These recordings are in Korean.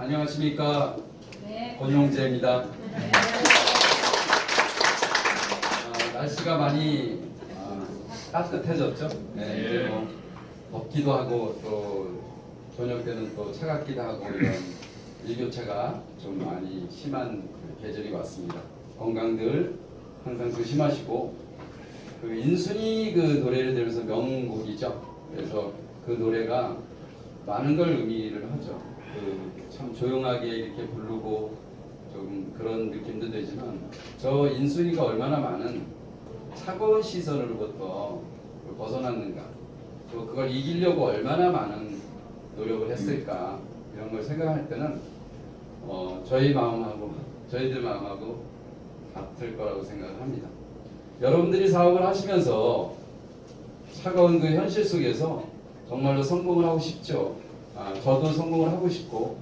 안녕하십니까. 네. 권용재입니다. 날씨가 많이 따뜻해졌죠. 네, 이제 뭐 덥기도 하고 또 저녁 때는 또 차갑기도 하고 이런 일교차가 좀 많이 심한 계절이 왔습니다. 건강들 항상 조심하시고 그 인순이 그 노래를 들으면서 명곡이죠. 그래서 그 노래가 많은 걸 의미를 하죠. 참 조용하게 이렇게 부르고 좀 그런 느낌도 되지만 저 인순이가 얼마나 많은 차가운 시선으로부터 벗어났는가, 또 그걸 이기려고 얼마나 많은 노력을 했을까, 이런 걸 생각할 때는 저희 마음하고 저희들 마음하고 같을 거라고 생각을 합니다. 여러분들이 사업을 하시면서 차가운 그 현실 속에서 정말로 성공을 하고 싶죠. 저도 성공을 하고 싶고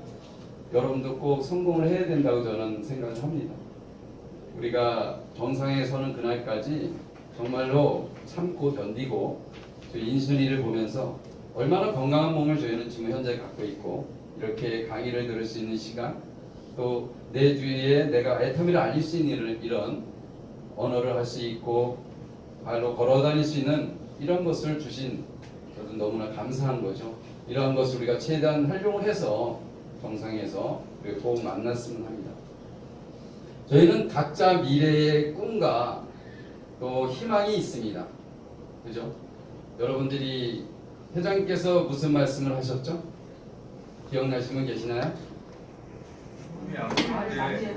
여러분도 꼭 성공을 해야 된다고 저는 생각을 합니다. 우리가 정상에 서는 그날까지 정말로 참고 견디고 저희 인순이를 보면서 얼마나 건강한 몸을 저희는 지금 현재 갖고 있고, 이렇게 강의를 들을 수 있는 시간, 또 내 주위에 내가 애터미를 알릴 수 있는 이런 언어를 할 수 있고 발로 걸어 다닐 수 있는 이런 것을 주신 저도 너무나 감사한 거죠. 이러한 것을 우리가 최대한 활용을 해서 정상에서 우리가 꼭 만났으면 합니다. 저희는 각자 미래의 꿈과 또 희망이 있습니다. 그죠? 여러분들이 회장님께서 무슨 말씀을 하셨죠? 기억나시는 분 계시나요? 꿈이 안 보일 때,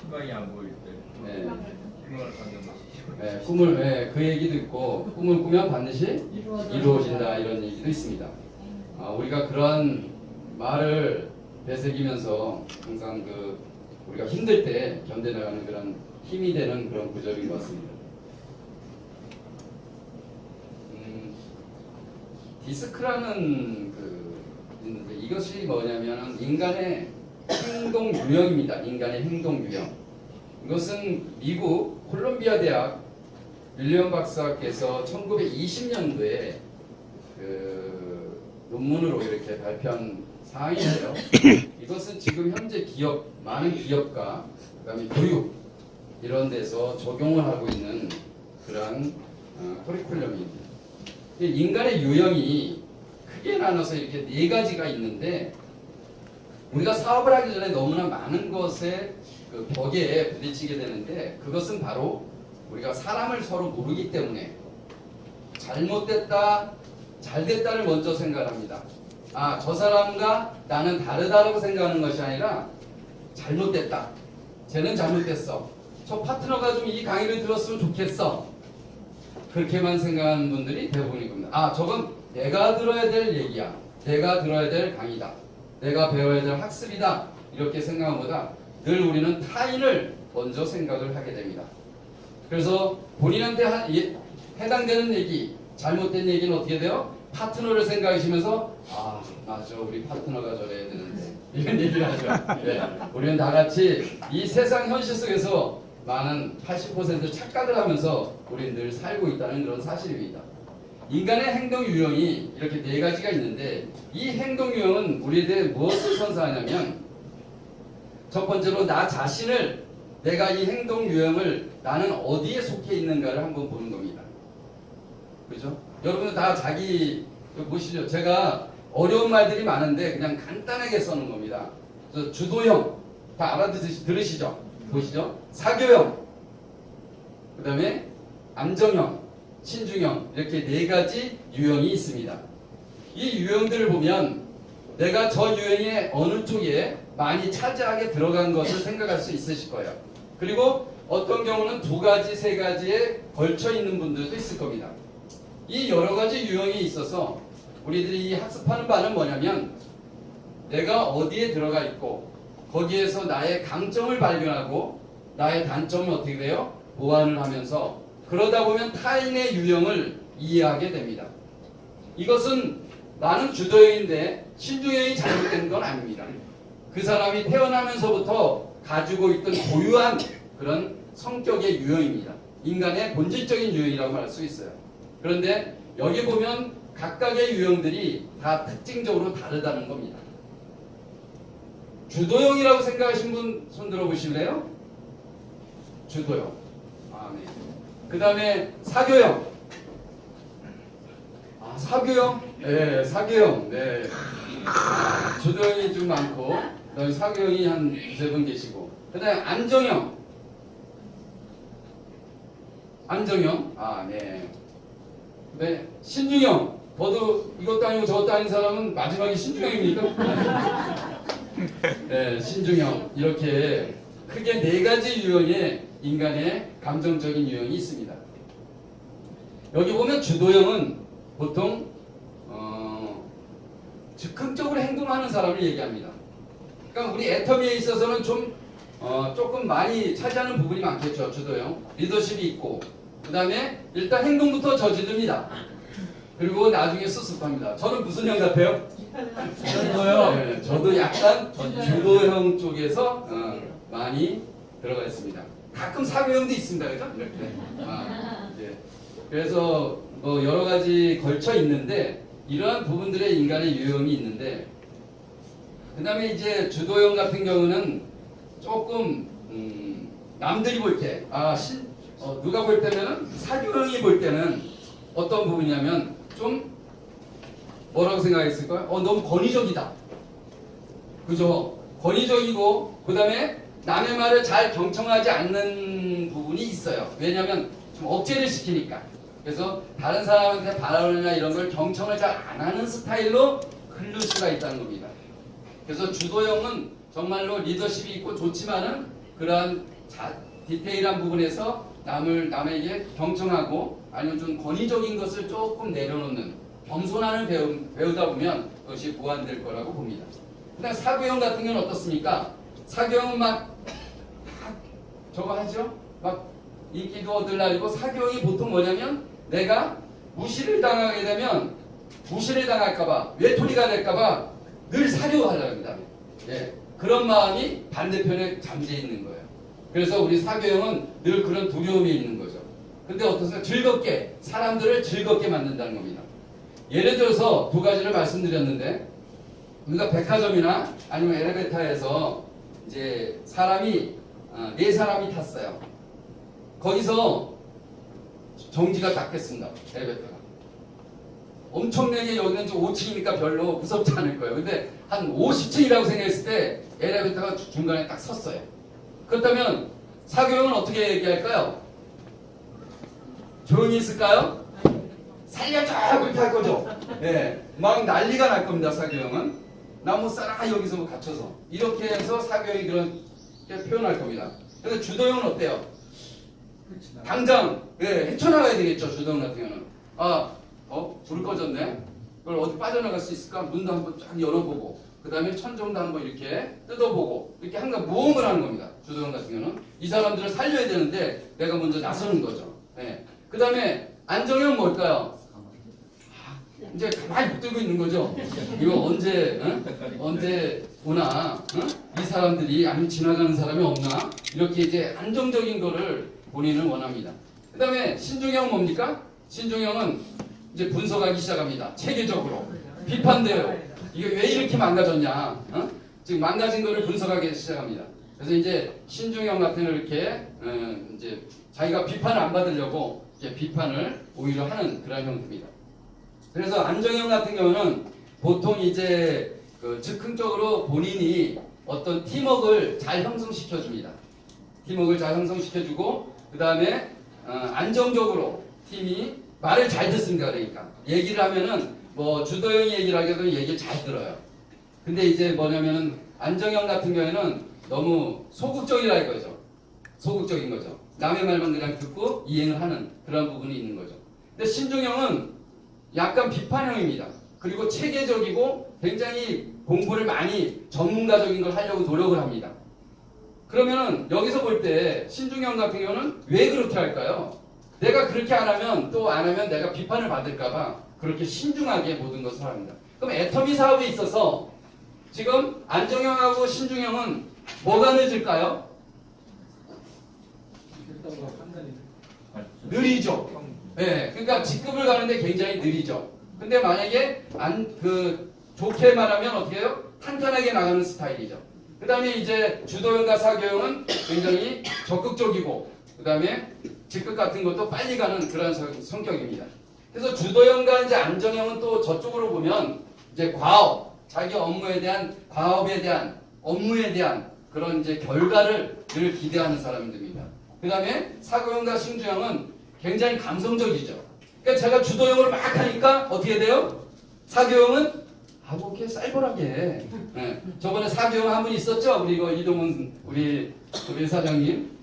희망이 안 보일 때, 네. 희망을 갖는 것이. 꿈을, 그 얘기도 있고, 꿈을 꾸면 반드시 이루어진다, 이런 얘기도 있습니다. 우리가 그런 말을 되새기면서 항상 우리가 힘들 때 견뎌나가는 그런 힘이 되는 그런 구절인 것 같습니다. 디스크라는 있는데, 이것이 뭐냐면 인간의 행동 유형입니다. 인간의 행동 유형. 이것은 미국 콜롬비아 대학 윌리엄 박사께서 1920년도에 논문으로 이렇게 발표한 사항인데요. 이것은 지금 현재 많은 기업과 그다음에 교육 이런 데서 적용을 하고 있는 그러한 커리큘럼입니다. 인간의 유형이 크게 나눠서 이렇게 4가지가 있는데, 우리가 사업을 하기 전에 너무나 많은 것에 벽에 부딪히게 되는데, 그것은 바로 우리가 사람을 서로 모르기 때문에 잘못됐다, 잘됐다를 먼저 생각합니다. 저 사람과 나는 다르다라고 생각하는 것이 아니라 잘못됐다, 쟤는 잘못됐어, 저 파트너가 좀 이 강의를 들었으면 좋겠어, 그렇게만 생각하는 분들이 대부분인 겁니다. 저건 내가 들어야 될 얘기야, 내가 들어야 될 강의다, 내가 배워야 될 학습이다, 이렇게 생각한 것보다 늘 우리는 타인을 먼저 생각을 하게 됩니다. 그래서 본인한테 해당되는 얘기, 잘못된 얘기는 어떻게 돼요? 파트너를 생각하시면서 맞아, 우리 파트너가 저래야 되는데, 이런 얘기를 하죠. 네. 우리는 다 같이 이 세상 현실 속에서 많은 80% 착각을 하면서 우리는 늘 살고 있다는 그런 사실입니다. 인간의 행동 유형이 이렇게 4가지가 있는데, 이 행동 유형은 우리에게 무엇을 선사하냐면, 첫 번째로 나 자신을, 내가 이 행동 유형을 나는 어디에 속해 있는가를 한번 보는 겁니다. 그죠? 여러분들 다 자기 보시죠. 제가 어려운 말들이 많은데 그냥 간단하게 써놓은 겁니다. 그래서 주도형 다 들으시죠? 보시죠. 사교형, 그 다음에 안정형, 신중형, 이렇게 4가지 유형이 있습니다. 이 유형들을 보면 내가 저 유형의 어느 쪽에 많이 차지하게 들어간 것을 생각할 수 있으실 거예요. 그리고 어떤 경우는 2가지, 3가지에 걸쳐 있는 분들도 있을 겁니다. 이 여러 가지 유형이 있어서 우리들이 이 학습하는 바는 뭐냐면, 내가 어디에 들어가 있고 거기에서 나의 강점을 발견하고 나의 단점을 어떻게 돼요? 보완을 하면서, 그러다 보면 타인의 유형을 이해하게 됩니다. 이것은 나는 주도형인데 신중형이 잘못된 건 아닙니다. 그 사람이 태어나면서부터 가지고 있던 고유한 그런 성격의 유형입니다. 인간의 본질적인 유형이라고 말할 수 있어요. 그런데 여기 보면 각각의 유형들이 다 특징적으로 다르다는 겁니다. 주도형이라고 생각하신 분 손 들어보실래요? 주도형. 아, 네. 그 다음에 사교형. 아, 사교형? 네, 사교형. 네. 주도형이 좀 많고, 그다음에 사교형이 한 두세 분 계시고, 그 다음에 안정형. 안정형. 아, 네. 네, 신중형. 저도 이것도 아니고 저것도 아닌 사람은 마지막에 신중형입니까? 네, 신중형. 이렇게 크게 네 가지 유형의 인간의 감정적인 유형이 있습니다. 여기 보면 주도형은 보통 즉흥적으로 행동하는 사람을 얘기합니다. 그러니까 우리 애터미에 있어서는 좀 조금 많이 차지하는 부분이 많겠죠. 주도형. 리더십이 있고 그 다음에 일단 행동부터 저지릅니다. 그리고 나중에 수습합니다. 저는 무슨 형 같아요? 저도요. 네, 저도 약간 주도형 쪽에서 많이 들어가 있습니다. 가끔 사교형도 있습니다. 그죠? 이렇게. 예. 그래서 뭐 여러 가지 걸쳐 있는데 이러한 부분들의 인간의 유형이 있는데 그 다음에 이제 주도형 같은 경우는 조금 남들이 볼 때 누가 볼 때면은 사교형이 볼 때는 어떤 부분이냐면 좀 뭐라고 생각했을까요? 너무 권위적이다. 그죠? 권위적이고 그 다음에 남의 말을 잘 경청하지 않는 부분이 있어요. 왜냐하면 좀 억제를 시키니까. 그래서 다른 사람한테 바라거나 이런 걸 경청을 잘 안 하는 스타일로 흐를 수가 있다는 겁니다. 그래서 주도형은 정말로 리더십이 있고 좋지만은 그러한 디테일한 부분에서 남에게 경청하고 아니면 좀 권위적인 것을 조금 내려놓는 겸손함을 배우다 보면 그것이 보완될 거라고 봅니다. 그다음 사교형 같은 경우는 어떻습니까? 사교형은 막 저거 하죠? 막 인기도 얻으려고 사교형이 보통 뭐냐면 내가 무시를 당하게 되면 무시를 당할까봐 외톨이가 될까봐 늘 사려고 하려고 합니다. 예, 그런 마음이 반대편에 잠재 있는 거예요. 그래서 우리 사교형은 늘 그런 두려움이 있는 거죠. 근데 어떠세요? 즐겁게 사람들을 즐겁게 만든다는 겁니다. 예를 들어서 두 가지를 말씀드렸는데 우리가 백화점이나 아니면 엘리베이터에서 이제 네 사람이 탔어요. 거기서 정지가 닦겠습니다. 엘리베이터가. 엄청나게 여기는 5층이니까 별로 무섭지 않을 거예요. 근데 한 50층이라고 생각했을 때 엘리베이터가 중간에 딱 섰어요. 그렇다면 사교형은 어떻게 얘기할까요? 조용히 있을까요? 살려줘! 그렇게 할 거죠. 네, 막 난리가 날 겁니다. 사교형은 나 못 살아 여기서 뭐 갇혀서 이렇게 해서 사교형이 그렇게 표현할 겁니다. 근데 주도형은 어때요? 당장 헤쳐나가야 되겠죠. 주도형 같은 경우는 불 꺼졌네. 그걸 어디 빠져나갈 수 있을까? 문도 한번 쫙 열어보고 그 다음에 천정도 한번 이렇게 뜯어보고 이렇게 항상 모험을 하는 겁니다. 주도형 같은 경우는 이 사람들을 살려야 되는데 내가 먼저 나서는 거죠. 네. 그 다음에 안정형은 뭘까요? 이제 가만히 붙들고 있는 거죠. 이거 언제 오나? 이 사람들이 아니면 지나가는 사람이 없나? 이렇게 이제 안정적인 거를 본인은 원합니다. 그 다음에 신중형은 뭡니까? 신중형은 이제 분석하기 시작합니다. 체계적으로 비판돼요. 이게 왜 이렇게 망가졌냐? 지금 망가진 거를 분석하기 시작합니다. 그래서 이제 신중형 같은 경우 이렇게 이제 자기가 비판을 안 받으려고 이제 비판을 오히려 하는 그런 형태입니다. 그래서 안정형 같은 경우는 보통 이제 즉흥적으로 본인이 어떤 팀워크를 잘 형성시켜 줍니다. 팀워크를 잘 형성시켜주고 그 다음에 안정적으로 팀이 말을 잘 듣습니다. 그러니까 얘기를 하면은 뭐 주도형이 얘기를 하게도 얘기를 잘 들어요. 근데 이제 뭐냐면은 안정형 같은 경우에는 너무 소극적이라 이거죠. 소극적인 거죠. 남의 말만 그냥 듣고 이행을 하는 그런 부분이 있는 거죠. 근데 신중형은 약간 비판형입니다. 그리고 체계적이고 굉장히 공부를 많이 전문가적인 걸 하려고 노력을 합니다. 그러면은 여기서 볼 때 신중형 같은 경우는 왜 그렇게 할까요? 내가 그렇게 안 하면 또 안 하면 내가 비판을 받을까봐 그렇게 신중하게 모든 것을 합니다. 그럼 애터미 사업에 있어서 지금 안정형하고 신중형은 뭐가 늦을까요? 느리죠. 네, 그러니까 직급을 가는데 굉장히 느리죠. 근데 만약에 좋게 말하면 어떻게 해요? 탄탄하게 나가는 스타일이죠. 그 다음에 이제 주도형과 사교형은 굉장히 적극적이고 그 다음에 직급 같은 것도 빨리 가는 그런 성격입니다. 그래서 주도형과 이제 안정형은 또 저쪽으로 보면 이제 과업, 자기 업무에 대한 과업에 대한 업무에 대한 그런 이제 결과를 늘 기대하는 사람들입니다. 그 다음에 사교형과 신주형은 굉장히 감성적이죠. 그러니까 제가 주도형으로 막 하니까 어떻게 돼요? 사교형은 뭐 이렇게 쌀벌하게. 네. 저번에 사교형 한 분 있었죠? 우리 이거 이동훈 우리 사장님,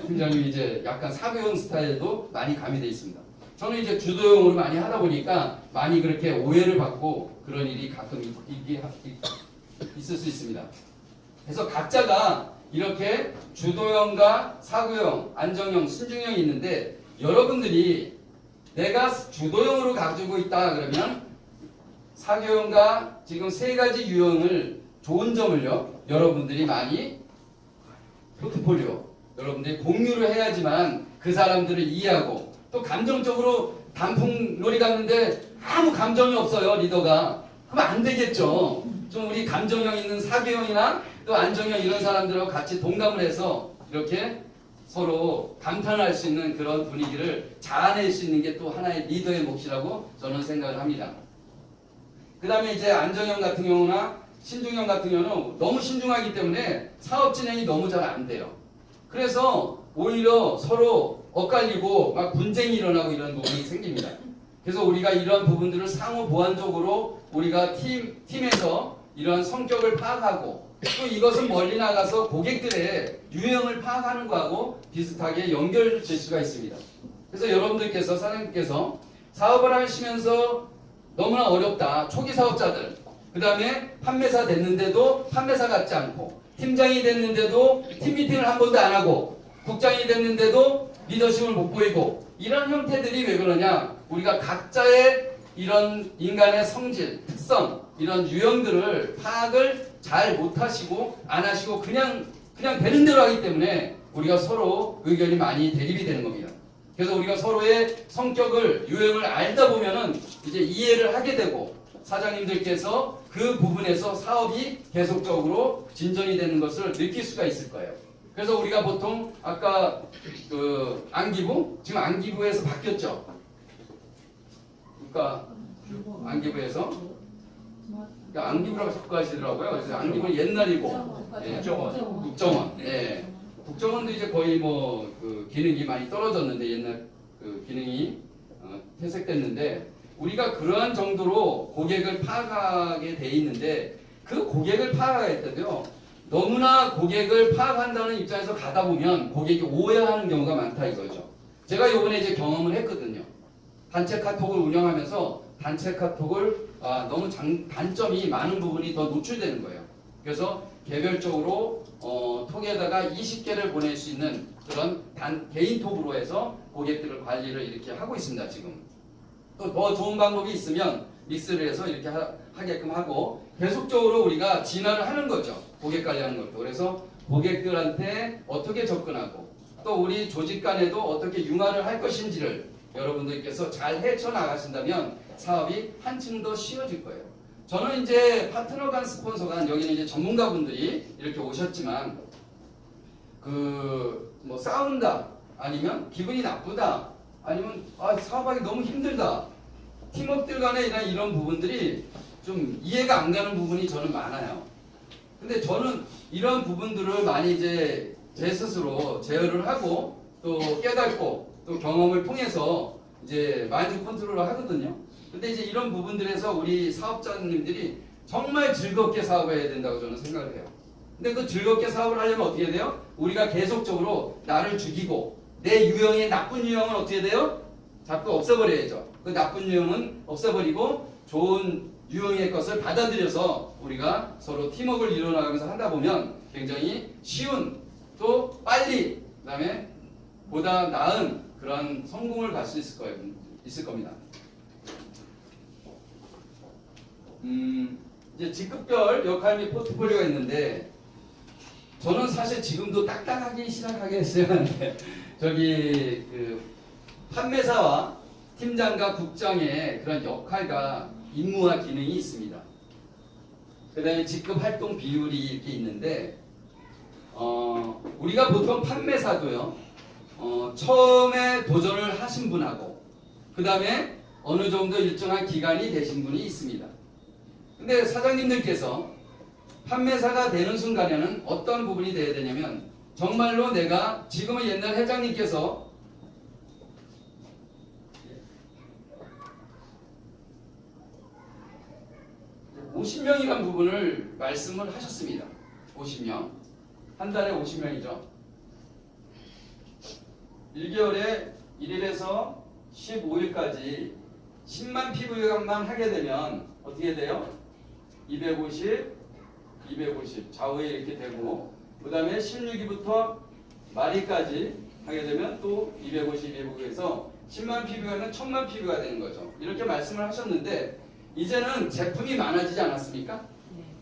팀장님 이제 약간 사교형 스타일도 많이 가미돼 있습니다. 저는 이제 주도형으로 많이 하다 보니까 많이 그렇게 오해를 받고 그런 일이 가끔 있을 수 있습니다. 그래서 각자가 이렇게 주도형과 사교형, 안정형, 신중형이 있는데 여러분들이 내가 주도형으로 가지고 있다 그러면 사교형과 지금 세 가지 유형을 좋은 점을요 여러분들이 많이 포트폴리오 여러분들이 공유를 해야지만 그 사람들을 이해하고 또 감정적으로 단풍놀이 갔는데 아무 감정이 없어요 리더가 그러면 안 되겠죠. 좀 우리 감정형 있는 사교형이나 또 안정형 이런 사람들하고 같이 동감을 해서 이렇게 서로 감탄할 수 있는 그런 분위기를 자아낼 수 있는 게 또 하나의 리더의 몫이라고 저는 생각을 합니다. 그 다음에 이제 안정형 같은 경우나 신중형 같은 경우는 너무 신중하기 때문에 사업 진행이 너무 잘 안 돼요. 그래서 오히려 서로 엇갈리고 막 분쟁이 일어나고 이런 부분이 생깁니다. 그래서 우리가 이런 부분들을 상호 보완적으로 우리가 팀에서 이런 성격을 파악하고 또 이것은 멀리 나가서 고객들의 유형을 파악하는 거하고 비슷하게 연결될 수가 있습니다. 그래서 여러분들께서 사장님께서 사업을 하시면서 너무나 어렵다. 초기 사업자들. 그 다음에 판매사 됐는데도 판매사 같지 않고 팀장이 됐는데도 팀 미팅을 한 번도 안 하고 국장이 됐는데도 리더십을 못 보이고 이런 형태들이 왜 그러냐. 우리가 각자의 이런 인간의 성질, 특성 이런 유형들을 파악을 잘 못하시고 안 하시고 그냥 되는 대로 하기 때문에 우리가 서로 의견이 많이 대립이 되는 겁니다. 그래서 우리가 서로의 성격을 유형을 알다 보면은 이제 이해를 하게 되고 사장님들께서 그 부분에서 사업이 계속적으로 진전이 되는 것을 느낄 수가 있을 거예요. 그래서 우리가 보통 아까 그 안기부 지금 안기부에서 바뀌었죠. 그러니까 안기부에서 그러니까 안기부라고 자꾸 하시더라고요. 그래서 안기부는 옛날이고 국정원. 예. 국정원도 이제 거의 뭐 그 기능이 많이 떨어졌는데 옛날 그 기능이 퇴색됐는데 우리가 그러한 정도로 고객을 파악하게 돼 있는데 그 고객을 파악할 때도요 너무나 고객을 파악한다는 입장에서 가다 보면 고객이 오해하는 경우가 많다 이거죠. 제가 이번에 이제 경험을 했거든요. 단체 카톡을 운영하면서 단체 카톡을 너무 단점이 많은 부분이 더 노출되는 거예요. 그래서 개별적으로 톡에다가 20개를 보낼 수 있는 그런 개인 톡으로 해서 고객들을 관리를 이렇게 하고 있습니다. 지금 또 더 좋은 방법이 있으면 믹스를 해서 이렇게 하게끔 하고 계속적으로 우리가 진화를 하는 거죠. 고객 관리하는 것도. 그래서 고객들한테 어떻게 접근하고 또 우리 조직 간에도 어떻게 융화를 할 것인지를 여러분들께서 잘 헤쳐나가신다면 사업이 한층 더 쉬워질 거예요. 저는 이제 파트너 간 스폰서 간 여기는 이제 전문가분들이 이렇게 오셨지만 그 뭐 싸운다 아니면 기분이 나쁘다 아니면 사업하기 너무 힘들다 팀워크들 간에 이런 부분들이 좀 이해가 안 가는 부분이 저는 많아요. 근데 저는 이런 부분들을 많이 이제 제 스스로 제어를 하고 또 깨닫고 또 경험을 통해서 이제 마인드 컨트롤을 하거든요. 근데 이제 이런 부분들에서 우리 사업자님들이 정말 즐겁게 사업을 해야 된다고 저는 생각을 해요. 근데 그 즐겁게 사업을 하려면 어떻게 돼요? 우리가 계속적으로 나를 죽이고 내 유형의 나쁜 유형은 어떻게 돼요? 자꾸 없애버려야죠. 그 나쁜 유형은 없애버리고 좋은 유형의 것을 받아들여서 우리가 서로 팀워크를 이뤄나가면서 하다 보면 굉장히 쉬운 또 빨리 그다음에 보다 나은 그런 성공을 갈 수 있을 겁니다. 이제 직급별 역할 및 포트폴리오가 있는데 저는 사실 지금도 딱딱하기 시작하게 했었는데 저기 그 판매사와 팀장과 국장의 그런 역할과 임무와 기능이 있습니다. 그 다음에 직급 활동 비율이 이렇게 있는데 우리가 보통 판매사도요, 처음에 도전을 하신 분하고, 그 다음에 어느 정도 일정한 기간이 되신 분이 있습니다. 근데 사장님들께서 판매사가 되는 순간에는 어떤 부분이 돼야 되냐면, 정말로 내가 지금은 옛날 회장님께서 50명이란 부분을 말씀을 하셨습니다. 50명. 한 달에 50명이죠. 1개월에 1일에서 15일까지 10만 PV만 하게 되면 어떻게 돼요? 250, 250 좌우에 이렇게 되고, 그 다음에 16일부터 말일까지 하게 되면 또 250, 250에서 10만 PV가는 1000만 PV가 되는 거죠. 이렇게 말씀을 하셨는데, 이제는 제품이 많아지지 않았습니까?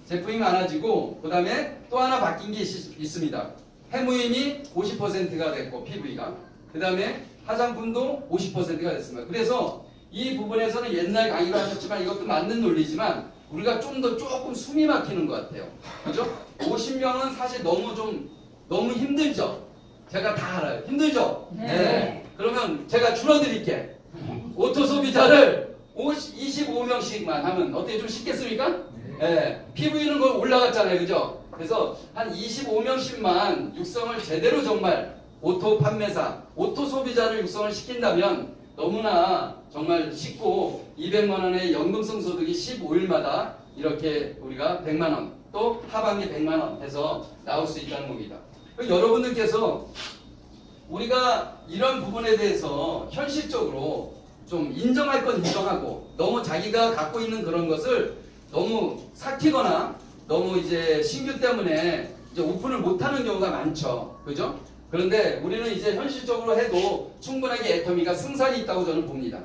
제품이 많아지고, 그 다음에 또 하나 바뀐 게 있습니다. 해무임이 50%가 됐고, PV가. 그 다음에 화장품도 50%가 됐습니다. 그래서 이 부분에서는 옛날 강의로 하셨지만 이것도 맞는 논리지만 우리가 좀 더 조금 숨이 막히는 것 같아요. 그죠? 50명은 사실 너무 힘들죠? 제가 다 알아요. 힘들죠? 네. 그러면 제가 줄어드릴게. 오토 소비자를 25명씩만 하면 어떻게 좀 쉽겠습니까? 네. PV는 거 올라갔잖아요. 그죠? 그래서 한 25명씩만 육성을 제대로 정말 오토 판매사, 오토 소비자를 육성을 시킨다면 너무나 정말 쉽고 200만 원의 연금성 소득이 15일마다 이렇게 우리가 100만 원, 또 하반기 100만 원 해서 나올 수 있다는 겁니다. 여러분들께서 우리가 이런 부분에 대해서 현실적으로 좀 인정할 건 인정하고, 너무 자기가 갖고 있는 그런 것을 너무 삭히거나 너무 이제 신규 때문에 이제 오픈을 못하는 경우가 많죠. 그죠? 그런데 우리는 이제 현실적으로 해도 충분하게 애터미가 승산이 있다고 저는 봅니다.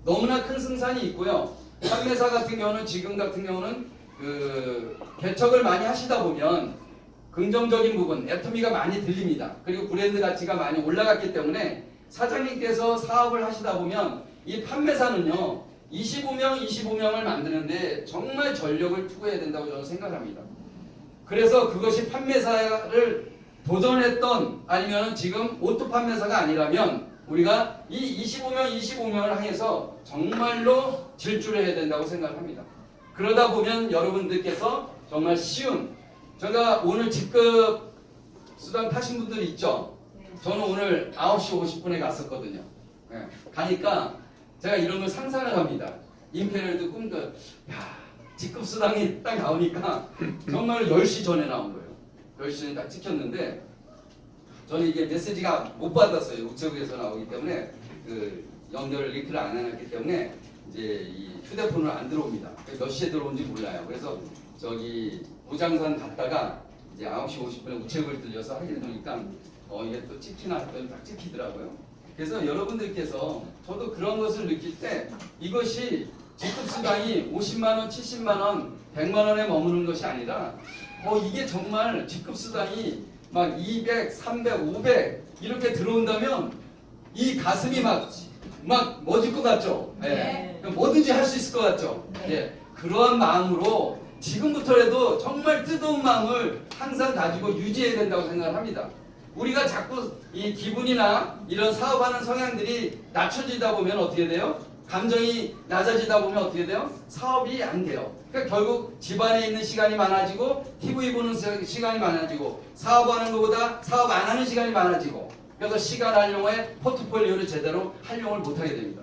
너무나 큰 승산이 있고요. 판매사 같은 경우는, 지금 같은 경우는 그 개척을 많이 하시다 보면 긍정적인 부분, 애터미가 많이 들립니다. 그리고 브랜드 가치가 많이 올라갔기 때문에 사장님께서 사업을 하시다 보면 이 판매사는요, 25명을 만드는데 정말 전력을 투구해야 된다고 저는 생각합니다. 그래서 그것이 판매사를 도전했던, 아니면 지금 오토 판매사가 아니라면 우리가 이 25명을 향해서 정말로 질주를 해야 된다고 생각합니다. 그러다 보면 여러분들께서 정말 쉬운, 제가 오늘 직급 수당 타신 분들 있죠? 저는 오늘 9시 50분에 갔었거든요. 네. 가니까 제가 이런 걸 상상을 합니다. 임페리얼도 꿈도, 야, 직급 수당이 딱 나오니까 정말 10시 전에 나온 거예요. 10시 전에 딱 찍혔는데, 저는 이게 메시지가 못 받았어요. 우체국에서 나오기 때문에 그 연결을 링크를 안 해놨기 때문에 이제 이 휴대폰으로 안 들어옵니다. 몇 시에 들어온지 몰라요. 그래서 저기 무장산 갔다가 이제 9시 50분에 우체국을 들려서 하게 되니까 이게 또 찍히나 했더니 딱 찍히더라고요. 그래서 여러분들께서, 저도 그런 것을 느낄 때 이것이 직급수당이 50만원, 70만원, 100만원에 머무는 것이 아니라 이게 정말 직급수당이 막 200, 300, 500 이렇게 들어온다면 이 가슴이 막 멎을 것 같죠? 네. 뭐든지 할 수 있을 것 같죠? 네. 그러한 마음으로 지금부터라도 정말 뜨거운 마음을 항상 가지고 유지해야 된다고 생각합니다. 우리가 자꾸 이 기분이나 이런 사업하는 성향들이 낮춰지다 보면 어떻게 돼요? 감정이 낮아지다 보면 어떻게 돼요? 사업이 안 돼요. 그러니까 결국 집안에 있는 시간이 많아지고, TV 보는 시간이 많아지고, 사업하는 것보다 사업 안 하는 시간이 많아지고, 그래서 시간 활용에 포트폴리오를 제대로 활용을 못하게 됩니다.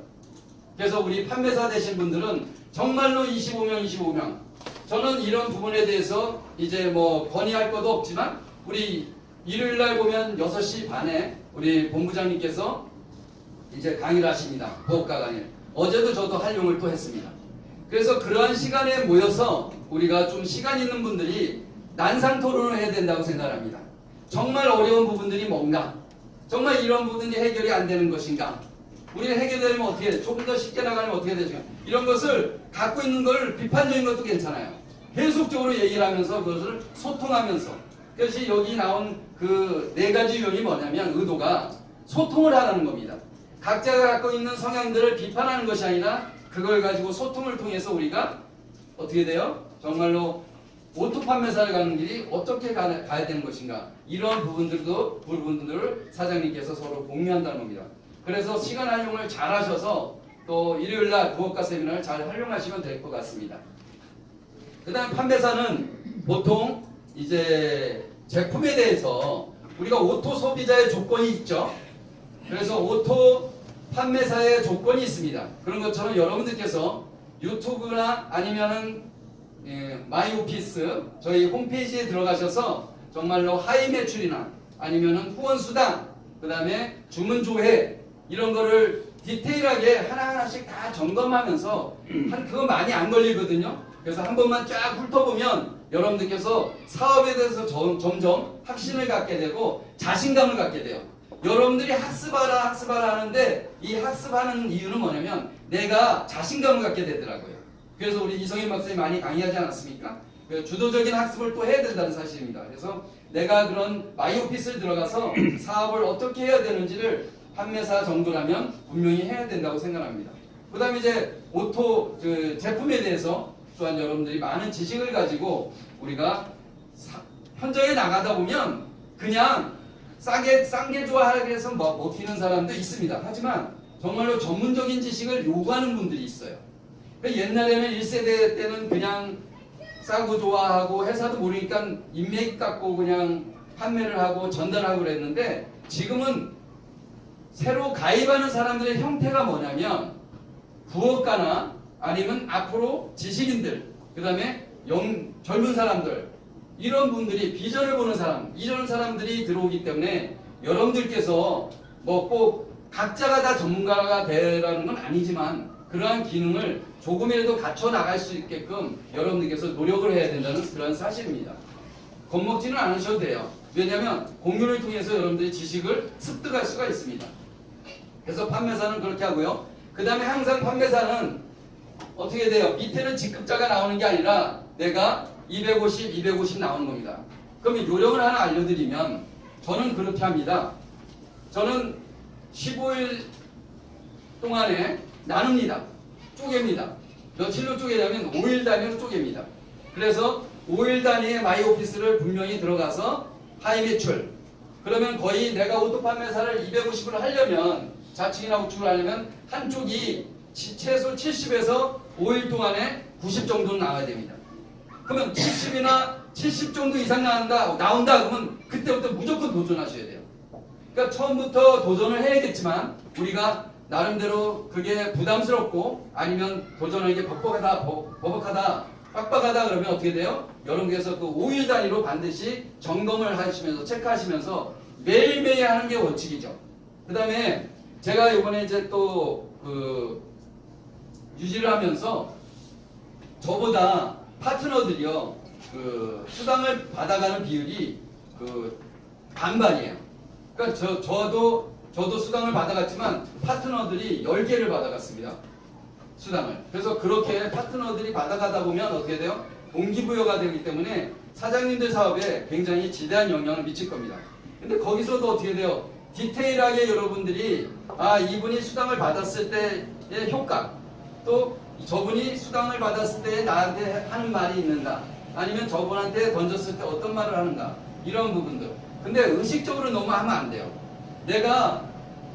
그래서 우리 판매사 되신 분들은 정말로 25명 저는 이런 부분에 대해서 이제 뭐 건의할 것도 없지만, 우리 일요일날 보면 6시 반에 우리 본부장님께서 이제 강의를 하십니다. 보호과 강의. 어제도 저도 활용을 또 했습니다. 그래서 그러한 시간에 모여서 우리가 좀 시간 있는 분들이 난상 토론을 해야 된다고 생각합니다. 정말 어려운 부분들이 뭔가, 정말 이런 부분이 해결이 안 되는 것인가, 우리가 해결되면 어떻게 돼? 조금 더 쉽게 나가려면 어떻게 되죠? 이런 것을 갖고 있는 걸, 비판적인 것도 괜찮아요. 계속적으로 얘기를 하면서 그것을 소통하면서. 그것이 여기 나온 그 4가지 요인이 뭐냐면, 의도가 소통을 하라는 겁니다. 각자가 갖고 있는 성향들을 비판하는 것이 아니라 그걸 가지고 소통을 통해서 우리가 어떻게 돼요? 정말로 오토 판매사를 가는 길이 어떻게 가야 되는 것인가, 이런 부분들을 사장님께서 서로 공유한다는 겁니다. 그래서 시간 활용을 잘 하셔서 또 일요일날 부업가 세미나를 잘 활용하시면 될 것 같습니다. 그 다음 판매사는 보통 이제 제품에 대해서 우리가 오토 소비자의 조건이 있죠. 그래서 오토 판매사의 조건이 있습니다. 그런 것처럼 여러분들께서 유튜브나 아니면은 마이오피스 저희 홈페이지에 들어가셔서 정말로 하이 매출이나 아니면은 후원 수당, 그 다음에 주문 조회 이런 거를 디테일하게 하나하나씩 다 점검하면서 그거 많이 안 걸리거든요. 그래서 한 번만 쫙 훑어보면 여러분들께서 사업에 대해서 점점 확신을 갖게 되고 자신감을 갖게 돼요. 여러분들이 학습하라 하는데 이 학습하는 이유는 뭐냐면 내가 자신감을 갖게 되더라고요. 그래서 우리 이성인 박사님 많이 강의하지 않았습니까? 주도적인 학습을 또 해야 된다는 사실입니다. 그래서 내가 그런 마이오피스를 들어가서 사업을 어떻게 해야 되는지를 판매사 정도라면 분명히 해야 된다고 생각합니다. 그 다음에 이제 오토 제품에 대해서 또한 여러분들이 많은 지식을 가지고 우리가 현장에 나가다 보면 그냥 싼 게 좋아하기 위해서 못 튀는 사람도 있습니다. 하지만 정말로 전문적인 지식을 요구하는 분들이 있어요. 옛날에는 1세대 때는 그냥 싸고 좋아하고 회사도 모르니까 인맥 갖고 그냥 판매를 하고 전달하고 그랬는데 지금은 새로 가입하는 사람들의 형태가 뭐냐면 부업가나 아니면 앞으로 지식인들, 그 다음에 젊은 사람들, 이런 분들이 비전을 보는 사람, 이런 사람들이 들어오기 때문에 여러분들께서 뭐 꼭 각자가 다 전문가가 되라는 건 아니지만 그러한 기능을 조금이라도 갖춰 나갈 수 있게끔 여러분들께서 노력을 해야 된다는 그런 사실입니다. 겁먹지는 않으셔도 돼요. 왜냐하면 공유를 통해서 여러분들이 지식을 습득할 수가 있습니다. 그래서 판매사는 그렇게 하고요. 그 다음에 항상 판매사는 어떻게 돼요? 밑에는 직급자가 나오는 게 아니라 내가 250 나오는 겁니다. 그러면 요령을 하나 알려드리면 저는 그렇게 합니다. 저는 15일 동안에 나눕니다. 쪼갭니다. 며칠로 쪼개냐면 5일 단위로 쪼갭니다. 그래서 5일 단위의 마이오피스를 분명히 들어가서 하이 매출, 그러면 거의 내가 오토 판매사를 250으로 하려면 자칭이나 우측을 하려면 한쪽이 최소 70에서 5일 동안에 90 정도는 나와야 됩니다. 그러면 70이나 70 정도 이상 나온다 그러면 그때부터 무조건 도전하셔야 돼요. 그러니까 처음부터 도전을 해야겠지만 우리가 나름대로 그게 부담스럽고 아니면 도전하기 버벅하다 빡빡하다 그러면 어떻게 돼요? 여러분께서 그 5일 단위로 반드시 점검을 하시면서 체크하시면서 매일매일 하는 게 원칙이죠. 그 다음에 제가 이번에 이제 또 유지를 하면서 저보다 파트너들이요 그 수당을 받아가는 비율이 반반이에요. 그러니까 저도 수당을 받아갔지만 파트너들이 10개를 받아갔습니다. 수당을. 그래서 그렇게 파트너들이 받아가다 보면 어떻게 돼요? 동기부여가 되기 때문에 사장님들 사업에 굉장히 지대한 영향을 미칠 겁니다. 근데 거기서도 어떻게 돼요? 디테일하게 여러분들이 이분이 수당을 받았을 때의 효과, 또 저분이 수당을 받았을 때 나한테 하는 말이 있는가, 아니면 저분한테 던졌을 때 어떤 말을 하는가, 이런 부분들. 근데 의식적으로 너무 하면 안 돼요. 내가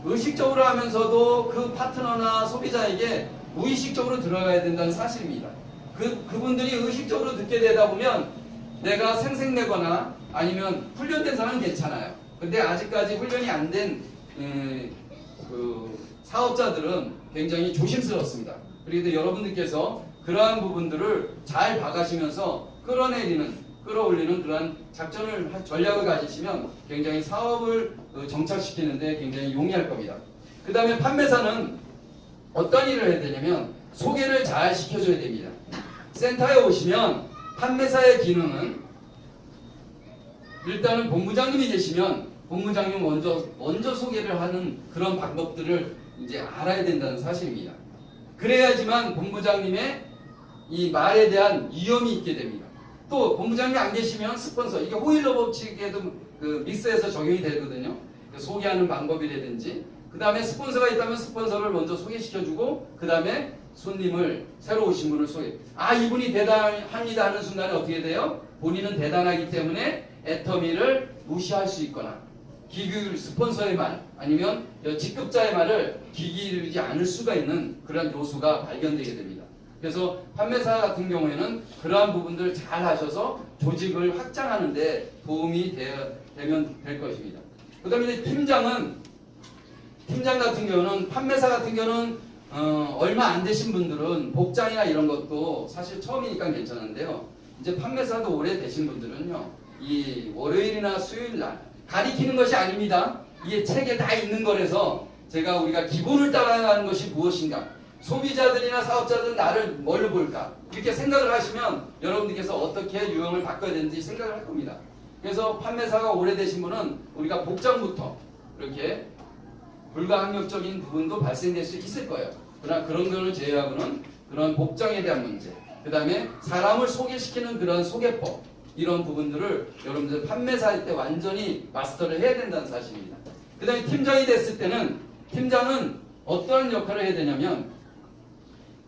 의식적으로 하면서도 그 파트너나 소비자에게 무의식적으로 들어가야 된다는 사실입니다. 그분들이 의식적으로 듣게 되다 보면 내가 생색내거나 아니면 훈련된 사람은 괜찮아요. 근데 아직까지 훈련이 안 된 사업자들은 굉장히 조심스럽습니다. 그래도 여러분들께서 그러한 부분들을 잘 봐가시면서 끌어올리는 그러한 전략을 가지시면 굉장히 사업을 정착시키는데 굉장히 용이할 겁니다. 그 다음에 판매사는 어떤 일을 해야 되냐면 소개를 잘 시켜줘야 됩니다. 센터에 오시면 판매사의 기능은 일단은 본부장님이 계시면 본부장님 먼저 소개를 하는 그런 방법들을 이제 알아야 된다는 사실입니다. 그래야지만 본부장님의 이 말에 대한 위험이 있게 됩니다. 또 본부장님이 안 계시면 스폰서, 이게 호일러 법칙에도 믹스해서 적용이 되거든요. 소개하는 방법이라든지, 그 다음에 스폰서가 있다면 스폰서를 먼저 소개시켜주고, 그 다음에 손님을 새로 오신 분을 이분이 대단합니다 하는 순간에 어떻게 돼요? 본인은 대단하기 때문에 애터미를 무시할 수 있거나 기기 스폰서의 말 아니면 직급자의 말을 기기르지 않을 수가 있는 그런 요소가 발견되게 됩니다. 그래서 판매사 같은 경우에는 그러한 부분들 잘 하셔서 조직을 확장하는 데 도움이 되면 될 것입니다. 그 다음에 팀장 같은 경우는 판매사 같은 경우는 얼마 안 되신 분들은 복장이나 이런 것도 사실 처음이니까 괜찮은데요. 이제 판매사도 오래 되신 분들은요. 이 월요일이나 수요일 날 가리키는 것이 아닙니다. 이게 책에 다 있는 거라서 우리가 기본을 따라가는 것이 무엇인가? 소비자들이나 사업자들은 나를 뭘로 볼까? 이렇게 생각을 하시면 여러분들께서 어떻게 유형을 바꿔야 되는지 생각을 할 겁니다. 그래서 판매사가 오래되신 분은 우리가 복장부터 이렇게 불가항력적인 부분도 발생될 수 있을 거예요. 그러나 그런 거를 제외하고는 그런 복장에 대한 문제, 그 다음에 사람을 소개시키는 그런 소개법, 이런 부분들을 여러분들 판매사일 때 완전히 마스터를 해야 된다는 사실입니다. 그 다음에 팀장이 됐을 때는 팀장은 어떠한 역할을 해야 되냐면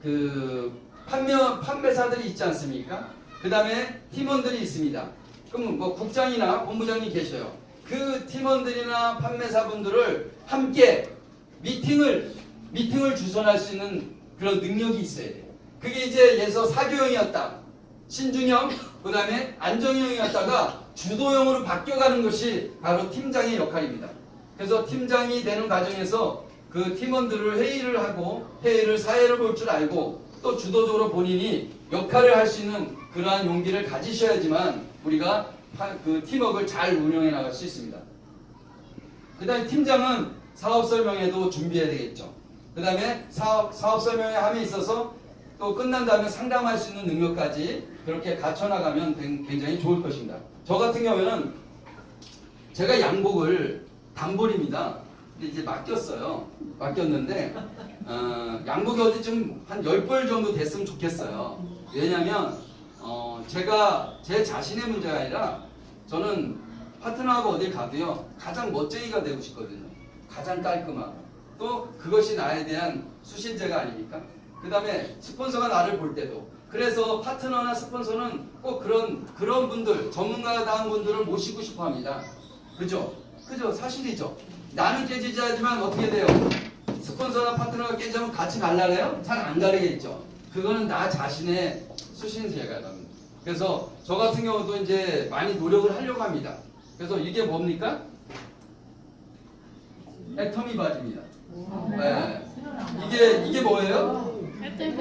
그 판매사들이 있지 않습니까? 그 다음에 팀원들이 있습니다. 그럼 뭐 국장이나 본부장이 계셔요. 그 팀원들이나 판매사분들을 함께 미팅을 주선할 수 있는 그런 능력이 있어야 돼요. 그게 이제 예서 사교형이었다. 신중형, 그 다음에 안정형이었다가 주도형으로 바뀌어가는 것이 바로 팀장의 역할입니다. 그래서 팀장이 되는 과정에서 그 팀원들을 회의를 하고 사회를 볼 줄 알고 또 주도적으로 본인이 역할을 할 수 있는 그러한 용기를 가지셔야지만 우리가 그 팀워크를 잘 운영해 나갈 수 있습니다. 그 다음에 팀장은 사업 설명회도 준비해야 되겠죠. 그 다음에 사업 설명회 함에 있어서 또 끝난 다음에 상담할 수 있는 능력까지 그렇게 갖춰나가면 굉장히 좋을 것입니다. 저 같은 경우에는 제가 양복을 단벌입니다. 근데 이제 맡겼는데 양복이 어디 좀 한 10벌 정도 됐으면 좋겠어요. 왜냐면 제가 제 자신의 문제가 아니라 저는 파트너하고 어딜 가도요 가장 멋쟁이가 되고 싶거든요. 가장 깔끔하고 또 그것이 나에 대한 수신제가 아닙니까? 그 다음에 스폰서가 나를 볼 때도 그래서 파트너나 스폰서는 꼭 그런 분들 전문가다운 분들을 모시고 싶어 합니다. 그죠? 사실이죠. 나는 깨지지 하지만 어떻게 돼요? 스폰서나 파트너가 깨지면 같이 갈라래요? 잘 안 가리겠죠. 그거는 나 자신의 수신제가 됩니다. 그래서 저 같은 경우도 이제 많이 노력을 하려고 합니다. 그래서 이게 뭡니까? 애터미 바지입니다. 네. 이게 뭐예요? 애터미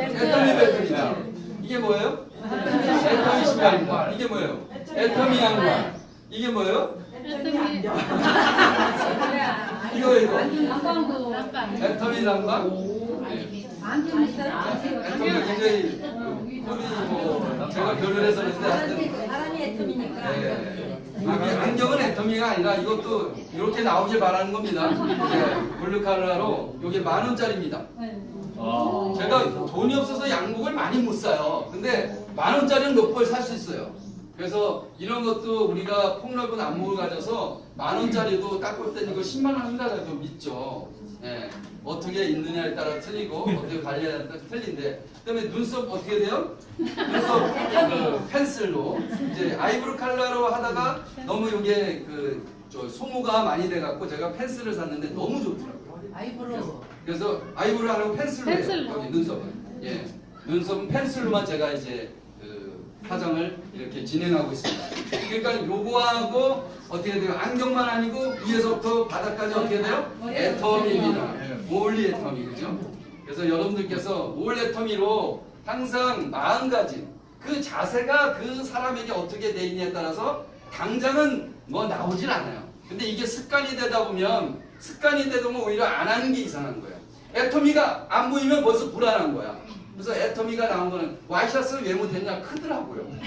벨트입니다. 이게 뭐예요? 애터미 신발입니다. 이게 뭐예요? 애터미 양말. 이게 뭐예요? 이거 애터미 난방? 애터미 굉장히 제가 별을 해서 그런데 사람이 애터미니까. 안경은 애터미가 아니라 이것도 이렇게 나오길 바라는 겁니다. 블루칼라로 이게 10,000원짜리입니다. 제가 돈이 없어서 양복을 많이 못 사요. 근데 10,000원짜리는 몇 벌 살 수 있어요. 그래서 이런 것도 우리가 폭넓은 안목을 가져서 10,000원짜리도 딱 볼 때는 이거 10만 원 한다고 믿죠. 어떻게 있느냐에 따라 틀리고 어떻게 관리하냐에 따라 틀린데 그다음에 눈썹 어떻게 돼요? 눈썹 펜슬로 이제 아이브로 컬러로 하다가 너무 이게 소모가 많이 돼갖고 제가 펜슬을 샀는데 너무 좋더라고요. 아이브로. 그래서 아이브로 하려고 펜슬로 해요. 여기 눈썹은 눈썹은 펜슬로만 제가 이제 화장을 이렇게 진행하고 있습니다. 그러니까 요거하고 어떻게 돼요? 안경만 아니고 위에서부터 바닥까지 어떻게 돼요? 애터미입니다. 몰리 애터미, 그죠? 그래서 여러분들께서 올 애터미로 항상 마음가짐, 그 자세가 그 사람에게 어떻게 돼 있냐에 따라서 당장은 뭐 나오질 않아요. 근데 이게 습관이 되다 보면 습관이 되다 보면 오히려 안 하는 게 이상한 거예요. 애터미가 안 보이면 벌써 불안한 거야. 그래서 애터미가 나온 거는 와이셔츠는 왜 못했냐 크더라고요.